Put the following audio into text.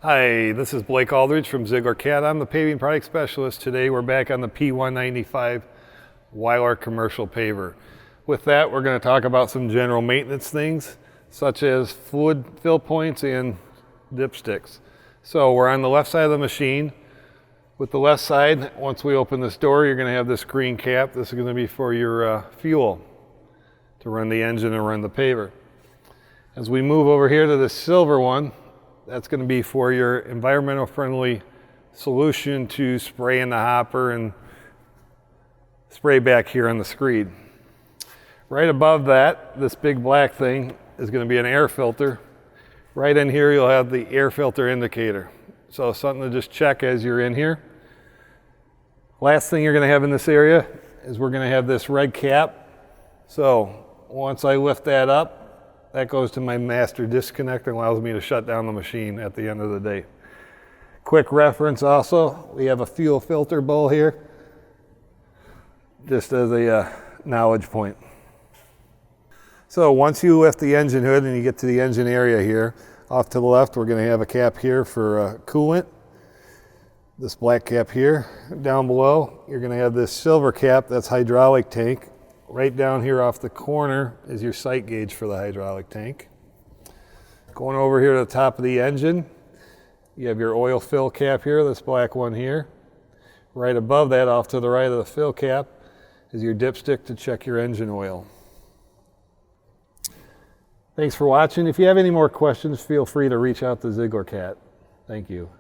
Hi, this is Blake Aldridge from Ziegler Cat. I'm the paving product specialist. Today we're back on the P195 Weiler Commercial Paver. With that, we're going to talk about some general maintenance things, such as fluid fill points and dipsticks. So we're on the left side of the machine. With the left side, once we open this door, you're going to have this green cap. This is going to be for your fuel to run the engine and run the paver. As we move over here to the silver one, that's going to be for your environmental friendly solution to spray in the hopper and spray back here on the screed. Right above that, this big black thing is going to be an air filter. Right in here you'll have the air filter indicator. So something to just check as you're in here. Last thing you're going to have in this area is we're going to have this red cap. So once I lift that up, that goes to my master disconnect and allows me to shut down the machine at the end of the day. Quick reference also, we have a fuel filter bowl here, just as a knowledge point. So once you lift the engine hood and you get to the engine area here, off to the left we're going to have a cap here for coolant. This black cap here. Down below you're going to have this silver cap, that's hydraulic tank. Right down here off the corner is your sight gauge for the hydraulic tank. Going over here to the top of the engine, you have your oil fill cap here, this black one here. Right above that, off to the right of the fill cap, is your dipstick to check your engine oil. Thanks for watching. If you have any more questions, feel free to reach out to Ziegler Cat. Thank you.